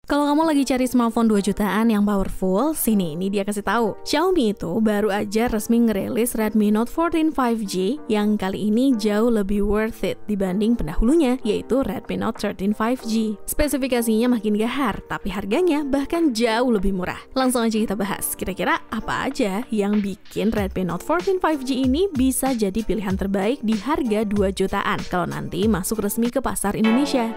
Kalau kamu lagi cari smartphone 2 jutaan yang powerful, sini ini dia kasih tahu. Xiaomi itu baru aja resmi ngerilis Redmi Note 14 5G yang kali ini jauh lebih worth it dibanding pendahulunya, yaitu Redmi Note 13 5G. Spesifikasinya makin gahar, tapi harganya bahkan jauh lebih murah. Langsung aja kita bahas, kira-kira apa aja yang bikin Redmi Note 14 5G ini bisa jadi pilihan terbaik di harga 2 jutaan kalau nanti masuk resmi ke pasar Indonesia.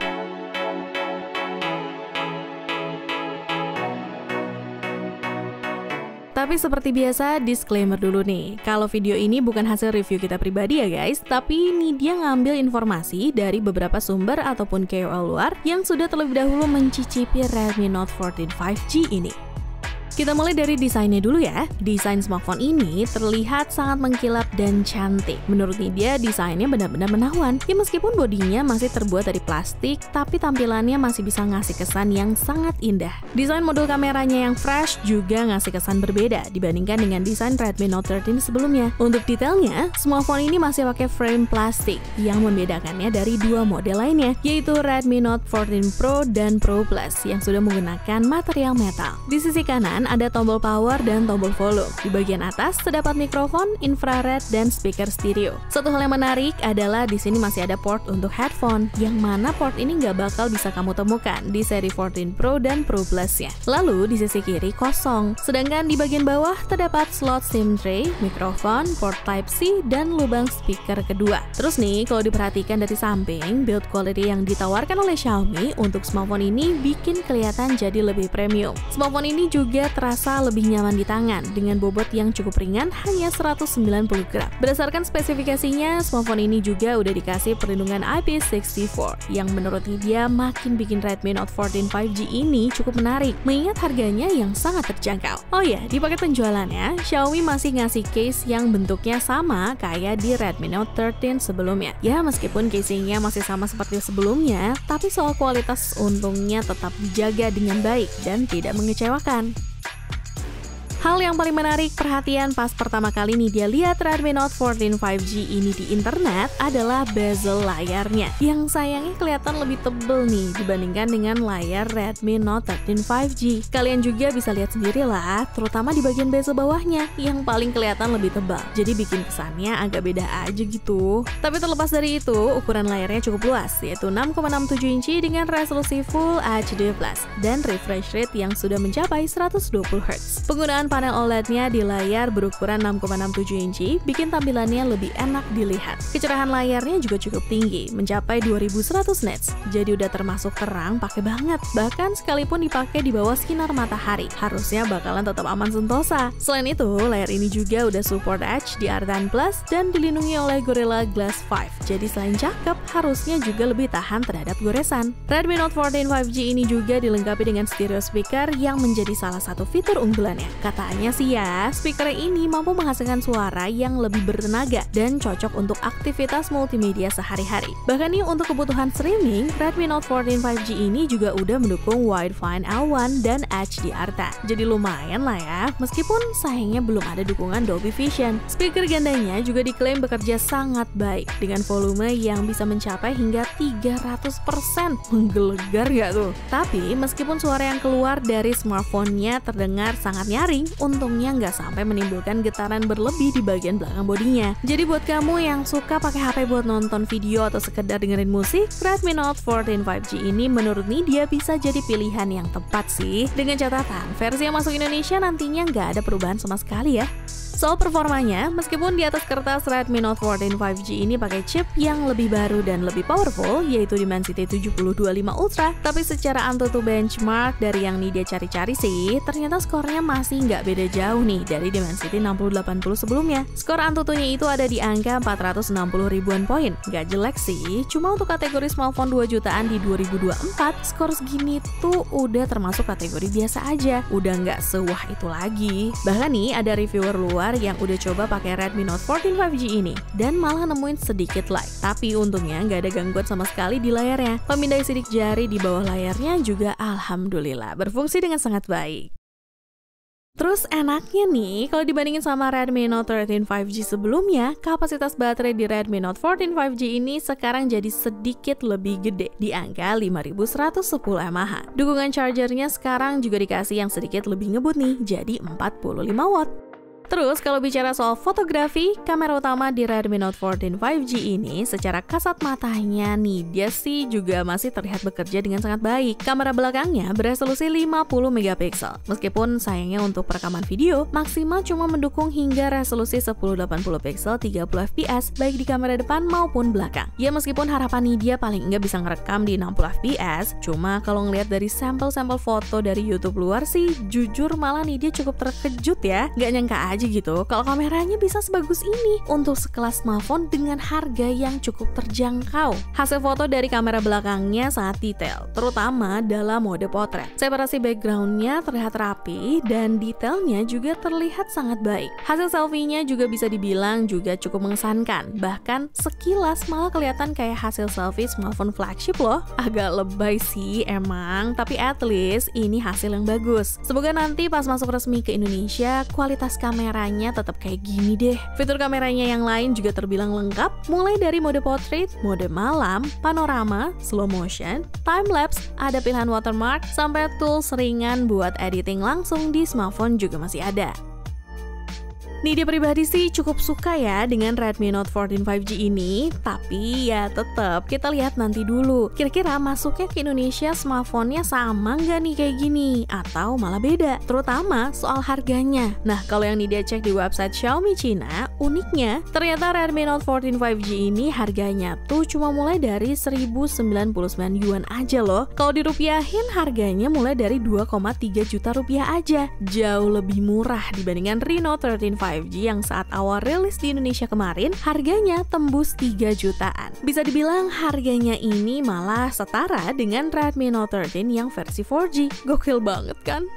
Tapi seperti biasa, disclaimer dulu nih. Kalau video ini bukan hasil review kita pribadi ya guys, tapi ini dia ngambil informasi dari beberapa sumber ataupun KOL luar yang sudah terlebih dahulu mencicipi Redmi Note 14 5G ini. Kita mulai dari desainnya dulu ya. Desain smartphone ini terlihat sangat mengkilap dan cantik. Menurut Nidya, desainnya benar-benar menawan. Ya meskipun bodinya masih terbuat dari plastik, tapi tampilannya masih bisa ngasih kesan yang sangat indah. Desain modul kameranya yang fresh juga ngasih kesan berbeda dibandingkan dengan desain Redmi Note 13 sebelumnya. Untuk detailnya, smartphone ini masih pakai frame plastik yang membedakannya dari dua model lainnya, yaitu Redmi Note 14 Pro dan Pro Plus yang sudah menggunakan material metal. Di sisi kanan ada tombol power dan tombol volume. Di bagian atas terdapat mikrofon, infrared, dan speaker stereo. Satu hal yang menarik adalah di sini masih ada port untuk headphone, yang mana port ini nggak bakal bisa kamu temukan di seri 14 Pro dan Pro Plus-nya. Lalu di sisi kiri kosong, sedangkan di bagian bawah terdapat slot SIM tray, mikrofon, port Type-C, dan lubang speaker kedua. Terus nih, kalau diperhatikan dari samping, build quality yang ditawarkan oleh Xiaomi untuk smartphone ini bikin kelihatan jadi lebih premium. Smartphone ini juga terasa lebih nyaman di tangan dengan bobot yang cukup ringan, hanya 190 gram. Berdasarkan spesifikasinya, smartphone ini juga udah dikasih perlindungan IP64 yang menurut dia makin bikin Redmi Note 14 5G ini cukup menarik mengingat harganya yang sangat terjangkau. Oh ya, di paket penjualannya, Xiaomi masih ngasih case yang bentuknya sama kayak di Redmi Note 13 sebelumnya. Ya, meskipun casingnya masih sama seperti sebelumnya, tapi soal kualitas untungnya tetap dijaga dengan baik dan tidak mengecewakan. Hal yang paling menarik perhatian pas pertama kali nih dia lihat Redmi Note 14 5G ini di internet adalah bezel layarnya yang sayangnya kelihatan lebih tebel nih dibandingkan dengan layar Redmi Note 13 5G. Kalian juga bisa lihat sendiri lah, terutama di bagian bezel bawahnya yang paling kelihatan lebih tebal. Jadi bikin kesannya agak beda aja gitu. Tapi terlepas dari itu, ukuran layarnya cukup luas, yaitu 6,67 inci dengan resolusi Full HD+ dan refresh rate yang sudah mencapai 120 Hz. Penggunaan panel OLED-nya di layar berukuran 6,67 inci bikin tampilannya lebih enak dilihat. Kecerahan layarnya juga cukup tinggi, mencapai 2100 nits. Jadi udah termasuk terang pakai banget. Bahkan sekalipun dipakai di bawah sinar matahari, harusnya bakalan tetap aman sentosa. Selain itu, layar ini juga udah support HDR10+ dan dilindungi oleh Gorilla Glass 5. Jadi selain cakep, harusnya juga lebih tahan terhadap goresan. Redmi Note 14 5G ini juga dilengkapi dengan stereo speaker yang menjadi salah satu fitur unggulannya. Katanya sih ya, speaker ini mampu menghasilkan suara yang lebih bertenaga dan cocok untuk aktivitas multimedia sehari-hari. Bahkan nih untuk kebutuhan streaming, Redmi Note 14 5G ini juga udah mendukung Widevine L1 dan HDR10. Jadi lumayan lah ya, meskipun sayangnya belum ada dukungan Dolby Vision. Speaker gandanya juga diklaim bekerja sangat baik dengan volume yang bisa mencapai hingga 300%. Menggelegar gak tuh? Tapi meskipun suara yang keluar dari smartphone-nya terdengar sangat nyaring, untungnya nggak sampai menimbulkan getaran berlebih di bagian belakang bodinya. Jadi buat kamu yang suka pakai HP buat nonton video atau sekedar dengerin musik, Redmi Note 14 5G ini menurut Nidya bisa jadi pilihan yang tepat sih. Dengan catatan, versi yang masuk Indonesia nantinya nggak ada perubahan sama sekali ya. Soal performanya, meskipun di atas kertas Redmi Note 14 5G ini pakai chip yang lebih baru dan lebih powerful, yaitu Dimensity 7025 Ultra, tapi secara AnTuTu benchmark dari yang Nidya cari-cari sih, ternyata skornya masih nggak beda jauh nih dari Dimensity 6080 sebelumnya. Skor AnTuTu-nya itu ada di angka 460 ribuan poin. Nggak jelek sih, cuma untuk kategori smartphone 2 jutaan di 2024, skor segini tuh udah termasuk kategori biasa aja. Udah nggak sewah itu lagi. Bahkan nih, ada reviewer luar yang udah coba pakai Redmi Note 14 5G ini dan malah nemuin sedikit lag. Tapi untungnya nggak ada gangguan sama sekali di layarnya. Pemindai sidik jari di bawah layarnya juga alhamdulillah berfungsi dengan sangat baik. Terus enaknya nih, kalau dibandingin sama Redmi Note 13 5G sebelumnya, kapasitas baterai di Redmi Note 14 5G ini sekarang jadi sedikit lebih gede, di angka 5110 mAh. Dukungan chargernya sekarang juga dikasih yang sedikit lebih ngebut nih, jadi 45 watt. Terus kalau bicara soal fotografi, kamera utama di Redmi Note 14 5G ini secara kasat matanya nih dia sih juga masih terlihat bekerja dengan sangat baik. Kamera belakangnya beresolusi 50 megapiksel. Meskipun sayangnya untuk perekaman video maksimal cuma mendukung hingga resolusi 1080 piksel 30 fps baik di kamera depan maupun belakang. Ya meskipun harapan Nidya paling enggak bisa ngerekam di 60 fps, cuma kalau ngelihat dari sampel-sampel foto dari YouTube luar sih jujur malah Nidya cukup terkejut ya. Gak nyangka aja gitu kalau kameranya bisa sebagus ini untuk sekelas smartphone dengan harga yang cukup terjangkau. Hasil foto dari kamera belakangnya sangat detail, terutama dalam mode potret. Separasi backgroundnya terlihat rapi dan detailnya juga terlihat sangat baik. Hasil selfie-nya juga bisa dibilang juga cukup mengesankan, bahkan sekilas malah kelihatan kayak hasil selfie smartphone flagship loh. Agak lebay sih emang, tapi at least ini hasil yang bagus. Semoga nanti pas masuk resmi ke Indonesia kualitas kameranya tetap kayak gini deh. Fitur kameranya yang lain juga terbilang lengkap, mulai dari mode portrait, mode malam, panorama, slow motion, time lapse, ada pilihan watermark, sampai tools ringan buat editing langsung di smartphone juga masih ada. Nidya pribadi sih cukup suka ya dengan Redmi Note 14 5G ini, tapi ya tetap kita lihat nanti dulu. Kira-kira masuknya ke Indonesia smartphone-nya sama nggak nih kayak gini? Atau malah beda? Terutama soal harganya. Nah, kalau yang Nidya cek di website Xiaomi Cina, uniknya ternyata Redmi Note 14 5G ini harganya tuh cuma mulai dari 1099 yuan aja loh. Kalau dirupiahin harganya mulai dari 2,3 juta rupiah aja. Jauh lebih murah dibandingkan Reno 13 5G yang saat awal rilis di Indonesia kemarin harganya tembus 3 jutaan. Bisa dibilang harganya ini malah setara dengan Redmi Note 13 yang versi 4G. Gokil banget kan?